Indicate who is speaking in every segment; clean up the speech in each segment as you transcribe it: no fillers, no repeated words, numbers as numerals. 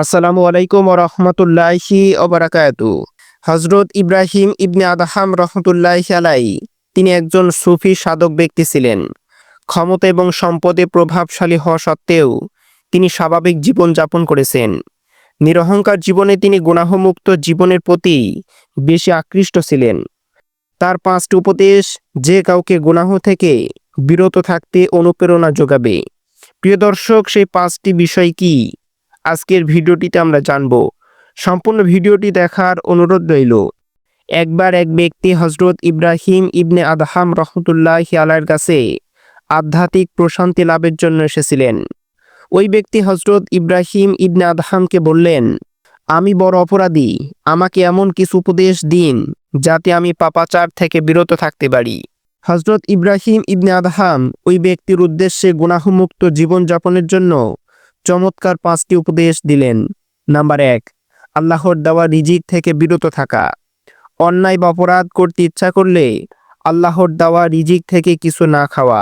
Speaker 1: আসসালামু আলাইকুম ওয়া রাহমাতুল্লাহি ওয়া বারাকাতু। হযরত ইব্রাহিম ইবনে আদহাম রহমতুল্লাহি আলাইহি তিনি একজন সুফি সাধক ব্যক্তি ছিলেন। ক্ষমতা এবং সম্পদে প্রভাবশালী হওয়া সত্ত্বেও তিনি স্বাভাবিক জীবন যাপন করেছেন। নিরহংকার জীবনে তিনি গুনাহমুক্ত জীবনের প্রতি বেশি আকৃষ্ট ছিলেন। তার 5টি উপদেশ যে কাউকে গুনাহ থেকে বিরত থাকতে অনুপ্রেরণা যোগাবে। প্রিয় দর্শক, সেই 5টি বিষয় কি আজকের ভিডিওটিতে আমরা জানব। সম্পূর্ণ ভিডিওটি দেখার অনুরোধ রইল। একবার এক ব্যক্তি হযরত ইব্রাহিম ইবনে আদহাম রহমতুল্লাহি আলাইহির কাছে আধ্যাত্মিক প্রশান্তি লাভের জন্য এসেছিলেন। ওই ব্যক্তি হযরত ইব্রাহিম ইবনে আদহামকে বললেন, আমি বড় অপরাধী, আমাকে এমন কিছু উপদেশ দিন যাতে আমি পাপাচার থেকে বিরত থাকতে পারি। হযরত ইব্রাহিম ইবনে আদহাম ওই ব্যক্তির উদ্দেশ্যে গুনাহমুক্ত জীবনযাপনের জন্য চমৎকার 5টি উপদেশ দিলেন। নাম্বার 1, আল্লাহর দেওয়া রিজিক থেকে বিরত থাকা। অন্যায় বা অপরাধ করতে ইচ্ছা করলে আল্লাহর দেওয়া রিজিক থেকে কিছু না খাওয়া।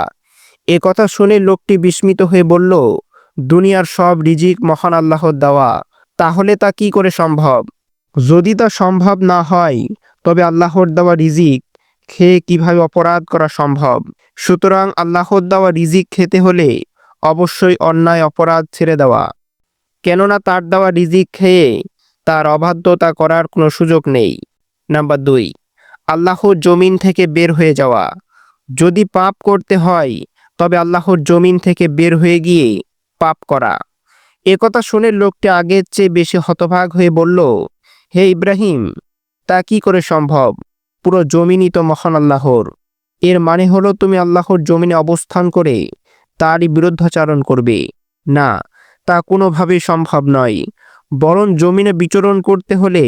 Speaker 1: এ কথা শুনে লোকটি বিস্মিত হয়ে বলল, দুনিয়ার সব রিজিক মহান আল্লাহর দেওয়া, তাহলে তা কি করে সম্ভব? যদি তা সম্ভব না হয় তবে আল্লাহর দেওয়া রিজিক খেয়ে কিভাবে অপরাধ করা সম্ভব? সুতরাং আল্লাহর দেওয়া রিজিক খেতে হলে অবশ্যই অন্যায় অপরাধ ছেড়ে দেওয়া, কেননা তার দেওয়া রিজিক খেয়ে তার অবাধ্যতা করার কোনো সুযোগ নেই। নাম্বার 2, আল্লাহর জমিন থেকে বের হয়ে যাওয়া। যদি পাপ করতে হয় তবে আল্লাহর জমিন থেকে বের হয়ে গিয়ে পাপ করা। একথা শুনে লোকটি আগের চেয়ে বেশি হতভাগ হয়ে বলল, হে ইব্রাহিম, তা কি করে সম্ভব? পুরো জমিনই তো মহান আল্লাহর। এর মানে হলো তুমি আল্লাহর জমিনে অবস্থান করে তারই বিরুদ্ধাচরণ করবে? না, তা কোনোভাবেই সম্ভব নয়। বরং জমিনে বিচরণ করতে হলে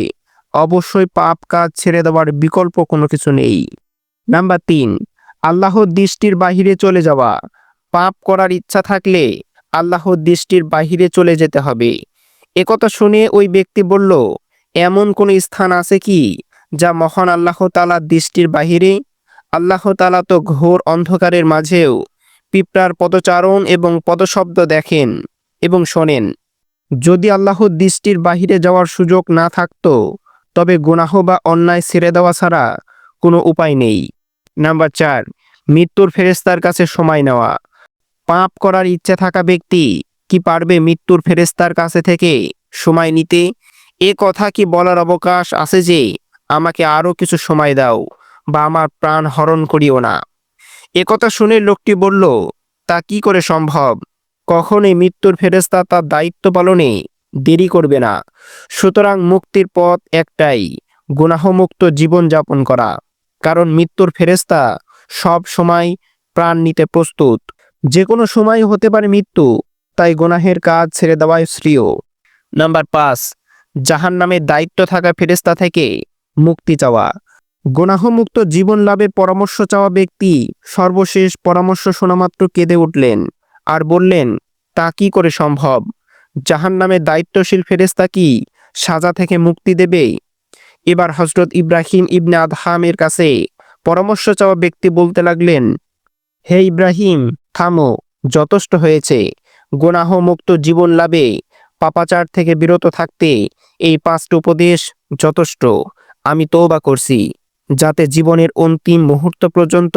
Speaker 1: অবশ্যই পাপ কাজ ছেড়ে দেওয়ার বিকল্প কোনো কিছু নেই। নাম্বার 3, আল্লাহর দৃষ্টির বাহিরে চলে যাওয়া। পাপ করার ইচ্ছা থাকলে আল্লাহর দৃষ্টির বাহিরে চলে যেতে হবে। একথা শুনে ওই ব্যক্তি বলল, এমন কোন স্থান আছে কি যা মহান আল্লাহ তাআলার দৃষ্টির বাহিরে? আল্লাহ তাআলা তো ঘোর অন্ধকারের মাঝেও পিঁপড়ার পদচারণ এবং পদশব্দ দেখেন এবং শোনেন। যদি আল্লাহর দৃষ্টির বাহিরে যাওয়ার সুযোগ না থাকতো তবে গুনাহ বা অন্যায় ছেড়ে দেওয়া ছাড়া কোনো উপায় নেই। নাম্বার 4, মৃত্যুর ফেরেশতার কাছে সময় নেওয়া। পাপ করার ইচ্ছে থাকা ব্যক্তি কি পারবে মৃত্যুর ফেরেশতার কাছে থেকে সময় নিতে? এ কথা কি বলার অবকাশ আছে যে আমাকে আরো কিছু সময় দাও বা আমার প্রাণ হরণ করিও না? একথা শুনে লোকটি বলল, তা কি করে সম্ভব? কখনোই মৃত্যুর ফেরেশতা তার দায়িত্ব পালনে দেরি করবে না। সুতরাং মুক্তির পথ একটাই, গুনাহমুক্ত জীবন যাপন করা। কারণ মৃত্যুর ফেরেশতা সব সময় প্রাণ নিতে প্রস্তুত। যে কোনো সময় হতে পারে মৃত্যু, তাই গুনাহের কাজ ছেড়ে দেওয়াই শ্রেয়। নাম্বার 5, জাহান্নামের দায়িত্ব থাকা ফেরেশতা থেকে মুক্তি চাওয়া। গুনাহমুক্ত জীবন লাভের পরামর্শ চাওয়া ব্যক্তি সর্বশেষ পরামর্শ শোনামাত্র কেঁদে উঠলেন আর বললেন, তা কি করে সম্ভব? জাহান্নামের দায়িত্বশীল ফেরেশতা কি সাজা থেকে মুক্তি দেবে? এবার হযরত ইব্রাহিম ইবনে আদহামের কাছে পরামর্শ চাওয়া ব্যক্তি বলতে লাগলেন, হে ইব্রাহিম, থামো, যথেষ্ট হয়েছে। গুনাহমুক্ত জীবন লাভে পাপাচার থেকে বিরত থাকতে এই 5টি উপদেশ যথেষ্ট। আমি তওবা করছি যাতে জীবনের অন্তিম মুহূর্ত পর্যন্ত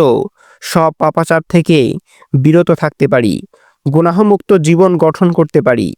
Speaker 1: সব পাপাচার থেকে বিরত থাকতে পারি, গুনাহমুক্ত জীবন গঠন করতে পারি।